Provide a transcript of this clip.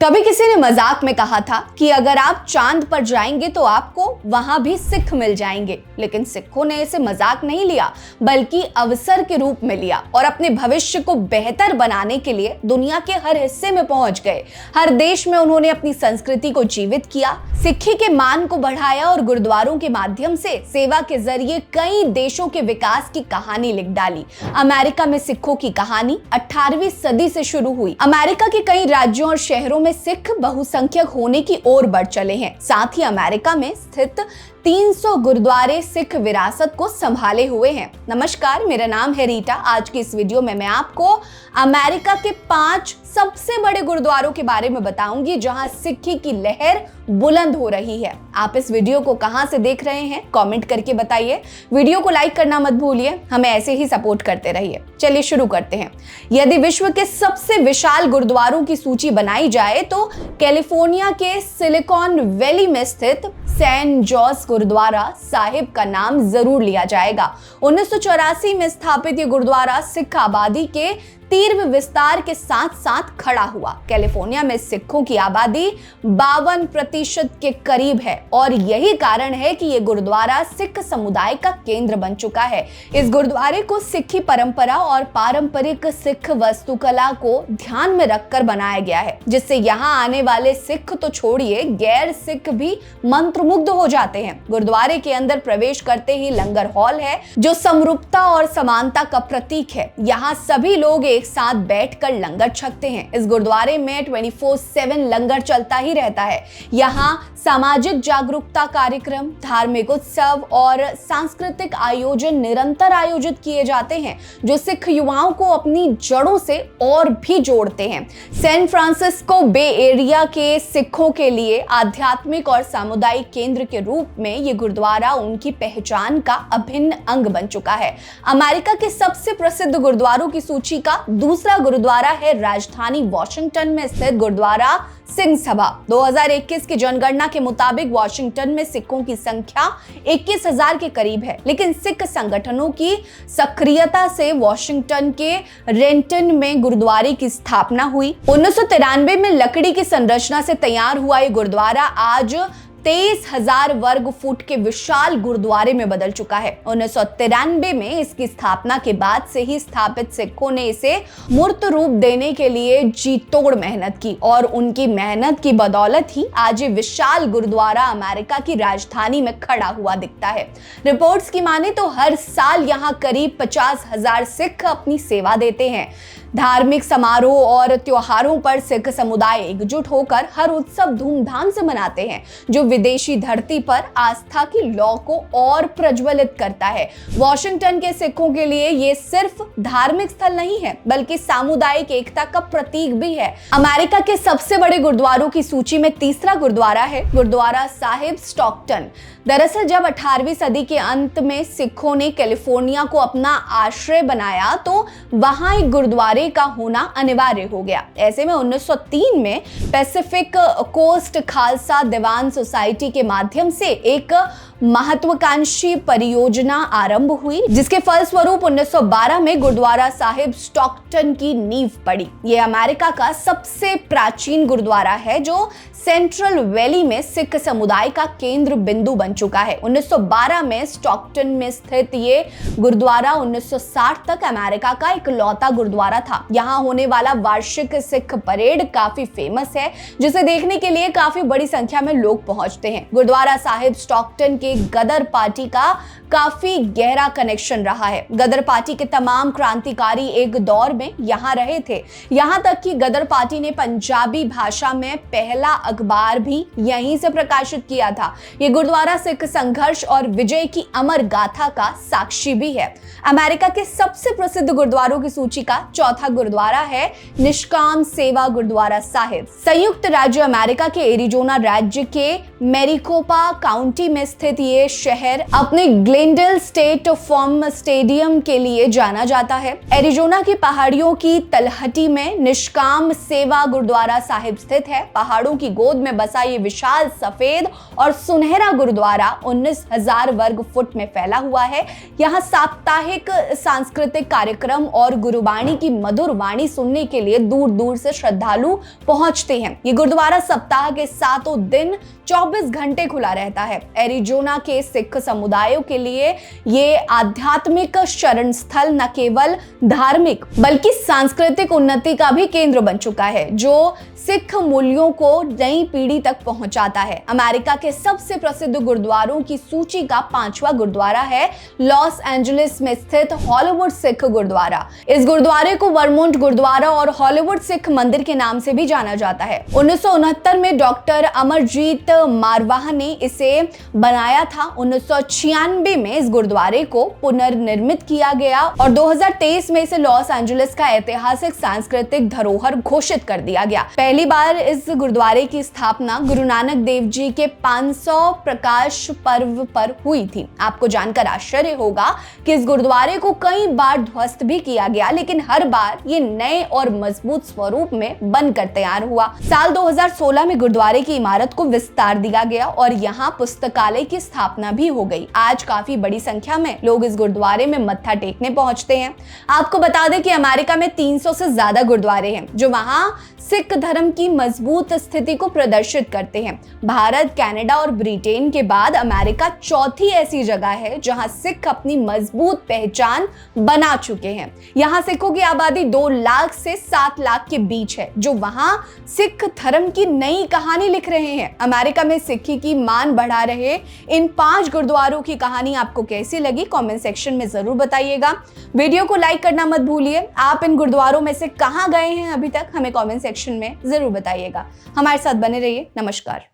कभी किसी ने मजाक में कहा था कि अगर आप चांद पर जाएंगे तो आपको वहां भी सिख मिल जाएंगे, लेकिन सिखों ने इसे मजाक नहीं लिया बल्कि अवसर के रूप में लिया और अपने भविष्य को बेहतर बनाने के लिए दुनिया के हर हिस्से में पहुंच गए। हर देश में उन्होंने अपनी संस्कृति को जीवित किया, सिक्खी के मान को बढ़ाया और गुरुद्वारों के माध्यम से सेवा के जरिए कई देशों के विकास की कहानी लिख डाली। अमेरिका में सिखों की कहानी 18वीं सदी से शुरू हुई। अमेरिका के कई राज्यों और शहरों में सिख बहुसंख्यक होने की ओर बढ़ चले हैं। साथ ही अमेरिका में स्थित 300 गुरुद्वारे सिख विरासत को संभाले हुए हैं। नमस्कार, मेरा नाम है रीटा। आज की इस वीडियो में मैं आपको अमेरिका के 5 सबसे बड़े गुरुद्वारों के बारे में बताऊंगी जहां सिक्खी की लहर बुलंद हो रही है। आप इस वीडियो को कहां से देख रहे हैं कमेंट करके बताइए। वीडियो को लाइक करना मत भूलिए, हमें ऐसे ही सपोर्ट करते रहिए। चलिए शुरू करते हैं। यदि विश्व के सबसे विशाल गुरुद्वारों की सूची बनाई जाए तो कैलिफोर्निया के सिलिकॉन वैली में स्थित सेंट जॉर्ज गुरुद्वारा साहिब का नाम जरूर लिया जाएगा। 1984 में स्थापित ये गुरुद्वारा सिख आबादी के तीव्र विस्तार के साथ साथ खड़ा हुआ। कैलिफोर्निया में सिखों की आबादी 52% के करीब है और यही कारण है कि ये गुरुद्वारा सिख समुदाय का केंद्र बन चुका है। इस गुरुद्वारे को सिखी परंपरा और पारंपरिक सिख वास्तुकला को ध्यान में रखकर बनाया गया है, जिससे यहाँ आने वाले सिख तो छोड़िए गैर सिख भी मंत्रमुग्ध हो जाते हैं। गुरुद्वारे के अंदर प्रवेश करते ही लंगर हॉल है जो समरूपता और समानता का प्रतीक है। यहाँ सभी लोग एक साथ बैठकर लंगर छकते हैं। इस गुरुद्वारे में 24/7 लंगर चलता ही रहता है। यहाँ सामाजिक जागरूकता कार्यक्रम, धार्मिक उत्सव और सांस्कृतिक आयोजन निरंतर आयोजित किए जाते हैं जो सिख युवाओं को अपनी जड़ों से और भी जोड़ते हैं। सैन फ्रांसिस्को बे एरिया के सिखों के लिए आध्यात्मिक और सामुदायिक केंद्र के रूप में ये गुरुद्वारा उनकी पहचान का अभिन्न अंग बन चुका है। अमेरिका के सबसे प्रसिद्ध गुरुद्वारों की सूची का दूसरा गुरुद्वारा है राजधानी वॉशिंगटन में स्थित गुरुद्वारा सिंह सभा। 2021 की जनगणना के मुताबिक वॉशिंगटन में सिखों की संख्या 21,000 के करीब है, लेकिन सिख संगठनों की सक्रियता से वॉशिंगटन के रेंटन में गुरुद्वारे की स्थापना हुई। 1993 में लकड़ी की संरचना से तैयार हुआ ये गुरुद्वारा आज 23,000 वर्ग फुट के विशाल गुरुद्वारे में बदल चुका है। 1993 में इसकी स्थापना के बाद से ही स्थापित सिखों ने इसे मूर्त रूप देने के लिए जी तोड़ मेहनत की और उनकी मेहनत की बदौलत ही आज ये विशाल गुरुद्वारा अमेरिका की राजधानी में खड़ा हुआ दिखता है। रिपोर्ट्स की माने तो हर साल यहाँ करीब 50,000 सिख अपनी सेवा देते हैं। धार्मिक समारोह और त्योहारों पर सिख समुदाय एकजुट होकर हर उत्सव धूमधाम से मनाते हैं, जो विदेशी धरती पर आस्था की लौ को और प्रज्वलित करता है। वॉशिंगटन के सिखों के लिए ये सिर्फ धार्मिक स्थल नहीं है बल्कि सामुदायिक एकता का प्रतीक भी है। अमेरिका के सबसे बड़े गुरुद्वारों की सूची में तीसरा गुरुद्वारा है गुरुद्वारा साहिब स्टॉकटन। दरअसल जब 18वीं सदी के अंत में सिखों ने कैलिफोर्निया को अपना आश्रय बनाया तो वहां एक गुरुद्वारे का होना अनिवार्य हो गया। ऐसे में 1903 में पैसिफिक कोस्ट खालसा दीवान सोसाइटी के माध्यम से एक महत्वाकांक्षी परियोजना आरंभ हुई, जिसके फलस्वरूप 1912 में गुरुद्वारा साहिब स्टॉकटन की नींव पड़ी। यह अमेरिका का सबसे प्राचीन गुरुद्वारा है जो सेंट्रल वैली में सिख समुदाय का केंद्र बिंदु बन चुका है। 1912 में स्टॉकटन में स्थित ये गुरुद्वारा 1960 तक अमेरिका का इकलौता गुरुद्वारा था। यहाँ होने वाला वार्षिक सिख परेड काफी फेमस है, जिसे देखने के लिए काफी बड़ी संख्या में लोग पहुंचते हैं। गुरुद्वारा साहिब स्टॉकटन के गदर पार्टी का काफी गहरा कनेक्शन रहा है। गदर पार्टी के तमाम क्रांतिकारी एक दौर में यहाँ रहे थे, यहाँ तक कि गदर पार्टी ने पंजाबी भाषा में पहला अखबार भी यहीं से प्रकाशित किया था। ये गुरुद्वारा सिख संघर्ष और विजय की अमर गाथा का साक्षी भी है। अमेरिका के सबसे प्रसिद्ध गुरुद्वारों की सूची का चौथा गुरुद्वारा है निष्काम सेवा गुरुद्वारा साहिब। संयुक्त राज्य अमेरिका के एरिजोना राज्य के मैरिकोपा काउंटी में स्थित ये शहर अपने ग्लेनडेल स्टेट फार्म स्टेडियम के लिए जाना जाता है। एरिजोना की पहाड़ियों की तलहटी में निष्काम सेवा गुरुद्वारा साहिब स्थित है। पहाड़ों की गोद में बसा ये विशाल सफेद और सुनहरा गुरुद्वारा 19,000 वर्ग फुट में फैला हुआ है। यहाँ साप्ताहिक सांस्कृतिक कार्यक्रम और गुरुबाणी की मधुर वाणी सुनने के लिए दूर दूर से श्रद्धालु पहुंचते हैं। ये गुरुद्वारा सप्ताह के 7 दिन 24 घंटे खुला रहता है। एरिजोना के सिख समुदायों के लिए ये आध्यात्मिक शरण स्थल न केवल धार्मिक बल्कि सांस्कृतिक उन्नति का भी केंद्र बन चुका है, जो सिख मूल्यों को नई पीढ़ी तक पहुंचाता है। अमेरिका के सबसे प्रसिद्ध गुरुद्वारों की सूची का 5वां गुरुद्वारा है लॉस एंजलिस में स्थित हॉलीवुड सिख गुरुद्वारा। इस गुरुद्वारे को वर्मोंट गुरुद्वारा और हॉलीवुड सिख मंदिर के नाम से भी जाना जाता है। 1969 में डॉक्टर अमरजीत मारवाह ने इसे बनाया था। 1996 में इस गुरुद्वारे को पुनर्निर्मित किया गया और 2023 में इसे लॉस एंजलिस का ऐतिहासिक सांस्कृतिक धरोहर घोषित कर दिया गया। पहली बार इस गुरुद्वारे की स्थापना गुरु नानक देव जी के 500 प्रकाश पर्व पर हुई थी। आपको जानकर आश्चर्य होगा कि इस गुरुद्वारे को कई बार ध्वस्त भी किया गया, लेकिन हर बार ये नए और मजबूत स्वरूप में बनकर तैयार हुआ। साल 2016 में गुरुद्वारे की इमारत को विस्तार दिया गया और यहाँ पुस्तकालय की स्थापना भी हो गई। आज काफी बड़ी संख्या में लोग इस गुरुद्वारे में मत्था टेकने पहुंचते हैं। आपको बता दें कि अमेरिका में 300 से ज्यादा गुरुद्वारे हैं जो वहां सिख धर्म की मजबूत स्थिति को प्रदर्शित करते हैं। भारत, कनाडा और ब्रिटेन के बाद अमेरिका चौथी ऐसी जगह है जहां सिख अपनी मजबूत पहचान बना चुके हैं। यहां सिखों की आबादी 2 लाख से 7 लाख के बीच है, जो वहां सिख धर्म की नई कहानी लिख रहे हैं। अमेरिका में सिक्खी की मान बढ़ा रहे इन 5 गुरुद्वारों की कहानी आपको कैसी लगी, कमेंट सेक्शन में जरूर बताइएगा। वीडियो को लाइक करना मत भूलिए। आप इन गुरुद्वारों में से कहां गए हैं अभी तक, हमें कमेंट सेक्शन में जरूर बताइएगा। हमारे साथ बने रहिए। नमस्कार।